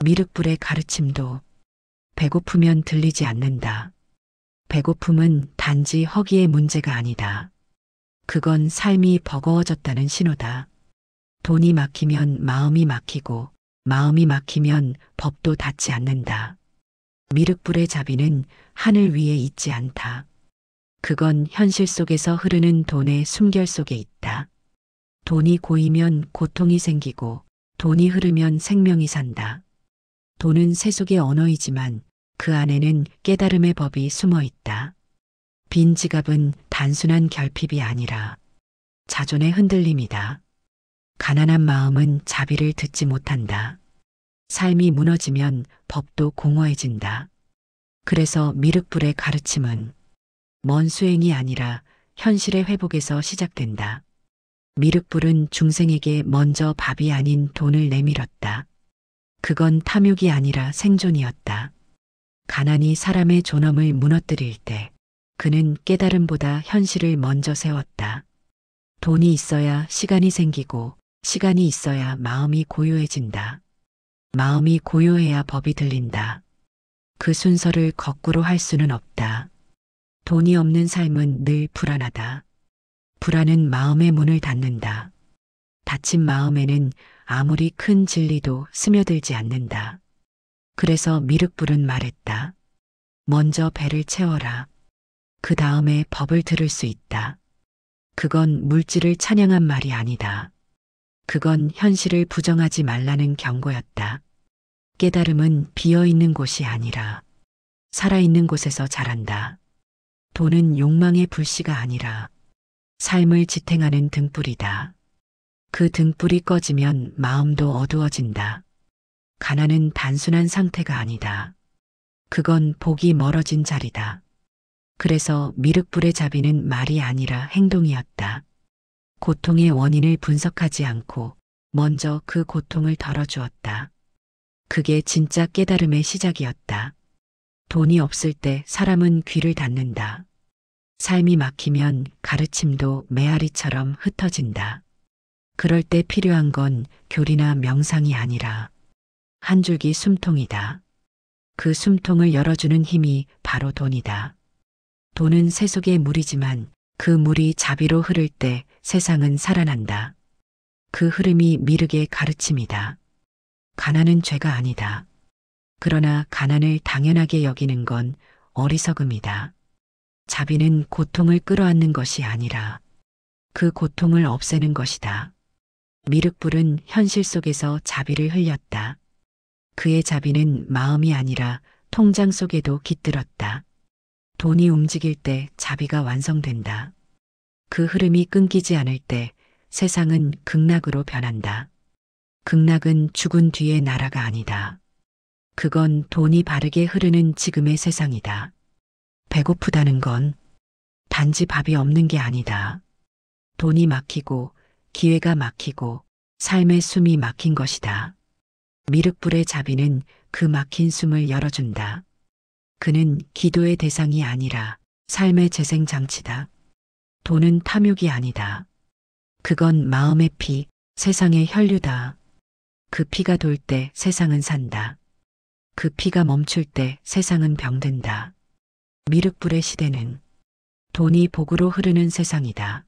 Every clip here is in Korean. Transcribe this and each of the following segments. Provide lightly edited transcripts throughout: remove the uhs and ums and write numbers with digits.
미륵불의 가르침도 배고프면 들리지 않는다. 배고픔은 단지 허기의 문제가 아니다. 그건 삶이 버거워졌다는 신호다. 돈이 막히면 마음이 막히고 마음이 막히면 법도 닿지 않는다. 미륵불의 자비는 하늘 위에 있지 않다. 그건 현실 속에서 흐르는 돈의 숨결 속에 있다. 돈이 고이면 고통이 생기고 돈이 흐르면 생명이 산다. 돈은 세속의 언어이지만 그 안에는 깨달음의 법이 숨어 있다. 빈 지갑은 단순한 결핍이 아니라 자존의 흔들림이다. 가난한 마음은 자비를 듣지 못한다. 삶이 무너지면 법도 공허해진다. 그래서 미륵불의 가르침은 먼 수행이 아니라 현실의 회복에서 시작된다. 미륵불은 중생에게 먼저 밥이 아닌 돈을 내밀었다. 그건 탐욕이 아니라 생존이었다. 가난이 사람의 존엄을 무너뜨릴 때 그는 깨달음보다 현실을 먼저 세웠다. 돈이 있어야 시간이 생기고 시간이 있어야 마음이 고요해진다. 마음이 고요해야 법이 들린다. 그 순서를 거꾸로 할 수는 없다. 돈이 없는 삶은 늘 불안하다. 불안은 마음의 문을 닫는다. 닫힌 마음에는 아무리 큰 진리도 스며들지 않는다. 그래서 미륵불은 말했다. 먼저 배를 채워라. 그 다음에 법을 들을 수 있다. 그건 물질을 찬양한 말이 아니다. 그건 현실을 부정하지 말라는 경고였다. 깨달음은 비어있는 곳이 아니라 살아있는 곳에서 자란다. 돈은 욕망의 불씨가 아니라 삶을 지탱하는 등불이다. 그 등불이 꺼지면 마음도 어두워진다. 가난은 단순한 상태가 아니다. 그건 복이 멀어진 자리다. 그래서 미륵불의 자비는 말이 아니라 행동이었다. 고통의 원인을 분석하지 않고 먼저 그 고통을 덜어주었다. 그게 진짜 깨달음의 시작이었다. 돈이 없을 때 사람은 귀를 닫는다. 삶이 막히면 가르침도 메아리처럼 흩어진다. 그럴 때 필요한 건 교리나 명상이 아니라 한 줄기 숨통이다. 그 숨통을 열어주는 힘이 바로 돈이다. 돈은 세속의 물이지만 그 물이 자비로 흐를 때 세상은 살아난다. 그 흐름이 미륵의 가르침이다. 가난은 죄가 아니다. 그러나 가난을 당연하게 여기는 건 어리석음이다. 자비는 고통을 끌어안는 것이 아니라 그 고통을 없애는 것이다. 미륵불은 현실 속에서 자비를 흘렸다. 그의 자비는 마음이 아니라 통장 속에도 깃들었다. 돈이 움직일 때 자비가 완성된다. 그 흐름이 끊기지 않을 때 세상은 극락으로 변한다. 극락은 죽은 뒤의 나라가 아니다. 그건 돈이 바르게 흐르는 지금의 세상이다. 배고프다는 건 단지 밥이 없는 게 아니다. 돈이 막히고 기회가 막히고 삶의 숨이 막힌 것이다. 미륵불의 자비는 그 막힌 숨을 열어준다. 그는 기도의 대상이 아니라 삶의 재생장치다. 돈은 탐욕이 아니다. 그건 마음의 피, 세상의 혈류다. 그 피가 돌 때 세상은 산다. 그 피가 멈출 때 세상은 병든다. 미륵불의 시대는 돈이 복으로 흐르는 세상이다.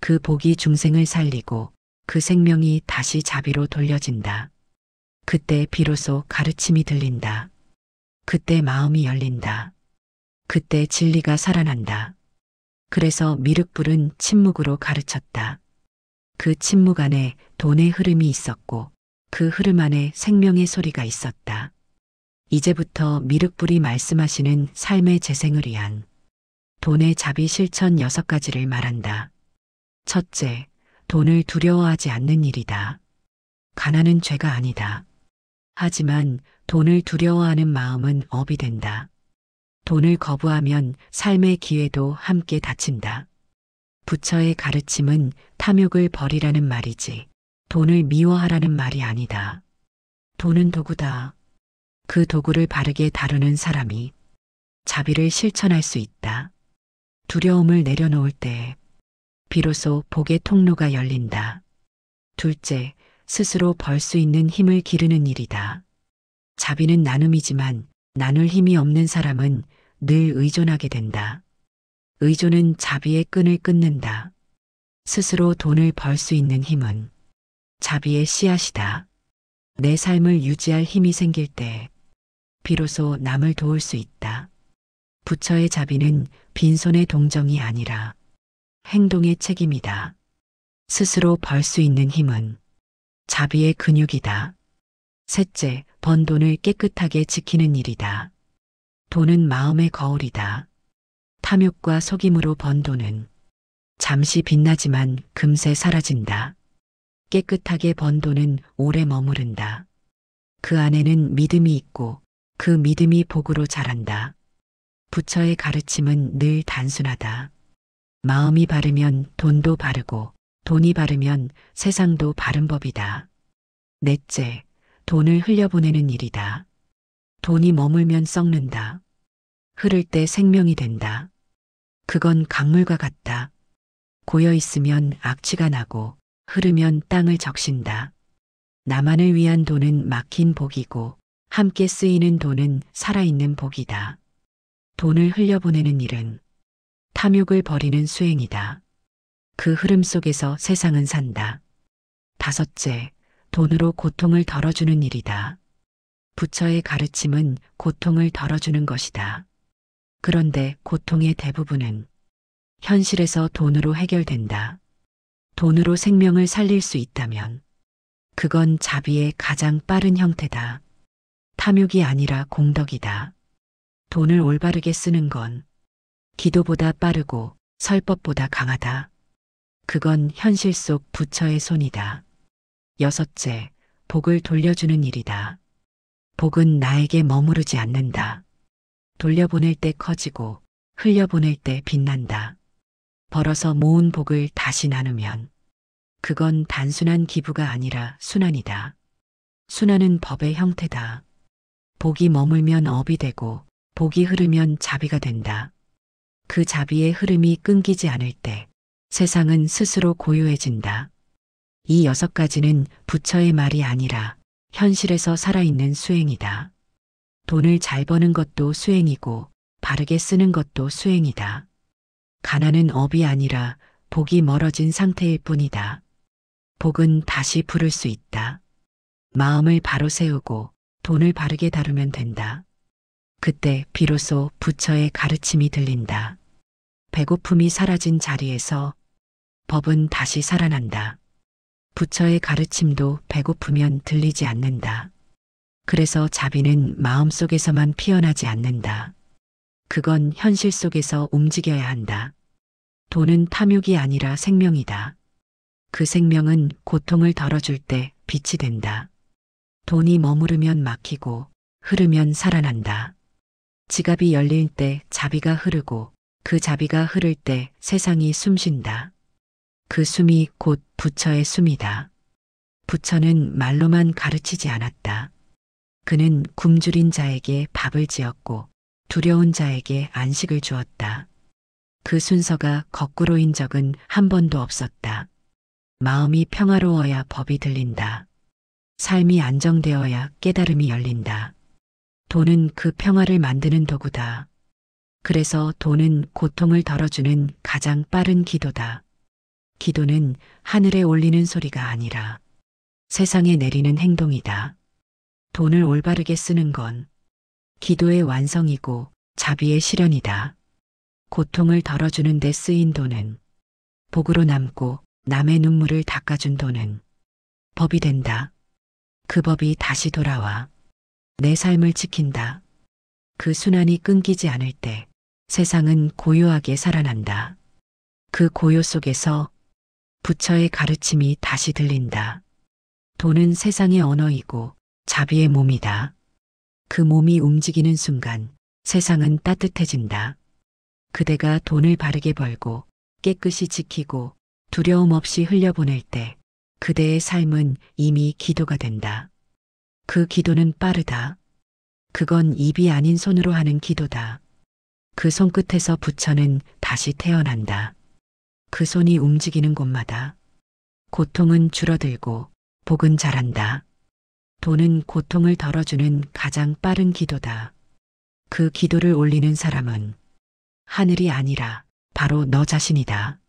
그 복이 중생을 살리고 그 생명이 다시 자비로 돌려진다. 그때 비로소 가르침이 들린다. 그때 마음이 열린다. 그때 진리가 살아난다. 그래서 미륵불은 침묵으로 가르쳤다. 그 침묵 안에 돈의 흐름이 있었고 그 흐름 안에 생명의 소리가 있었다. 이제부터 미륵불이 말씀하시는 삶의 재생을 위한 돈의 자비 실천 6가지를 말한다. 첫째, 돈을 두려워하지 않는 일이다. 가난은 죄가 아니다. 하지만 돈을 두려워하는 마음은 업이 된다. 돈을 거부하면 삶의 기회도 함께 닫힌다. 부처의 가르침은 탐욕을 버리라는 말이지 돈을 미워하라는 말이 아니다. 돈은 도구다. 그 도구를 바르게 다루는 사람이 자비를 실천할 수 있다. 두려움을 내려놓을 때 비로소 복의 통로가 열린다. 둘째, 스스로 벌 수 있는 힘을 기르는 일이다. 자비는 나눔이지만 나눌 힘이 없는 사람은 늘 의존하게 된다. 의존은 자비의 끈을 끊는다. 스스로 돈을 벌 수 있는 힘은 자비의 씨앗이다. 내 삶을 유지할 힘이 생길 때 비로소 남을 도울 수 있다. 부처의 자비는 빈손의 동정이 아니라 행동의 책임이다. 스스로 벌 수 있는 힘은 자비의 근육이다. 셋째, 번 돈을 깨끗하게 지키는 일이다. 돈은 마음의 거울이다. 탐욕과 속임으로 번 돈은 잠시 빛나지만 금세 사라진다. 깨끗하게 번 돈은 오래 머무른다. 그 안에는 믿음이 있고 그 믿음이 복으로 자란다. 부처의 가르침은 늘 단순하다. 마음이 바르면 돈도 바르고 돈이 바르면 세상도 바른 법이다. 넷째, 돈을 흘려보내는 일이다. 돈이 머물면 썩는다. 흐를 때 생명이 된다. 그건 강물과 같다. 고여 있으면 악취가 나고 흐르면 땅을 적신다. 나만을 위한 돈은 막힌 복이고 함께 쓰이는 돈은 살아있는 복이다. 돈을 흘려보내는 일은 탐욕을 버리는 수행이다. 그 흐름 속에서 세상은 산다. 다섯째, 돈으로 고통을 덜어주는 일이다. 부처의 가르침은 고통을 덜어주는 것이다. 그런데 고통의 대부분은 현실에서 돈으로 해결된다. 돈으로 생명을 살릴 수 있다면 그건 자비의 가장 빠른 형태다. 탐욕이 아니라 공덕이다. 돈을 올바르게 쓰는 건 기도보다 빠르고 설법보다 강하다. 그건 현실 속 부처의 손이다. 여섯째, 복을 돌려주는 일이다. 복은 나에게 머무르지 않는다. 돌려보낼 때 커지고 흘려보낼 때 빛난다. 벌어서 모은 복을 다시 나누면 그건 단순한 기부가 아니라 순환이다. 순환은 법의 형태다. 복이 머물면 업이 되고 복이 흐르면 자비가 된다. 그 자비의 흐름이 끊기지 않을 때 세상은 스스로 고요해진다. 이 6가지는 부처의 말이 아니라 현실에서 살아있는 수행이다. 돈을 잘 버는 것도 수행이고 바르게 쓰는 것도 수행이다. 가난은 업이 아니라 복이 멀어진 상태일 뿐이다. 복은 다시 부를 수 있다. 마음을 바로 세우고 돈을 바르게 다루면 된다. 그때 비로소 부처의 가르침이 들린다. 배고픔이 사라진 자리에서 법은 다시 살아난다. 부처의 가르침도 배고프면 들리지 않는다. 그래서 자비는 마음속에서만 피어나지 않는다. 그건 현실 속에서 움직여야 한다. 돈은 탐욕이 아니라 생명이다. 그 생명은 고통을 덜어줄 때 빛이 된다. 돈이 머무르면 막히고 흐르면 살아난다. 지갑이 열릴 때 자비가 흐르고 그 자비가 흐를 때 세상이 숨쉰다. 그 숨이 곧 부처의 숨이다. 부처는 말로만 가르치지 않았다. 그는 굶주린 자에게 밥을 지었고 두려운 자에게 안식을 주었다. 그 순서가 거꾸로인 적은 한 번도 없었다. 마음이 평화로워야 법이 들린다. 삶이 안정되어야 깨달음이 열린다. 돈은 그 평화를 만드는 도구다. 그래서 돈은 고통을 덜어주는 가장 빠른 기도다. 기도는 하늘에 올리는 소리가 아니라 세상에 내리는 행동이다. 돈을 올바르게 쓰는 건 기도의 완성이고 자비의 실현이다. 고통을 덜어주는 데 쓰인 돈은 복으로 남고 남의 눈물을 닦아준 돈은 법이 된다. 그 법이 다시 돌아와 내 삶을 지킨다. 그 순환이 끊기지 않을 때 세상은 고요하게 살아난다. 그 고요 속에서 부처의 가르침이 다시 들린다. 돈은 세상의 언어이고 자비의 몸이다. 그 몸이 움직이는 순간 세상은 따뜻해진다. 그대가 돈을 바르게 벌고 깨끗이 지키고 두려움 없이 흘려보낼 때 그대의 삶은 이미 기도가 된다. 그 기도는 빠르다. 그건 입이 아닌 손으로 하는 기도다. 그 손끝에서 부처는 다시 태어난다. 그 손이 움직이는 곳마다 고통은 줄어들고 복은 자란다. 돈은 고통을 덜어주는 가장 빠른 기도다. 그 기도를 올리는 사람은 하늘이 아니라 바로 너 자신이다.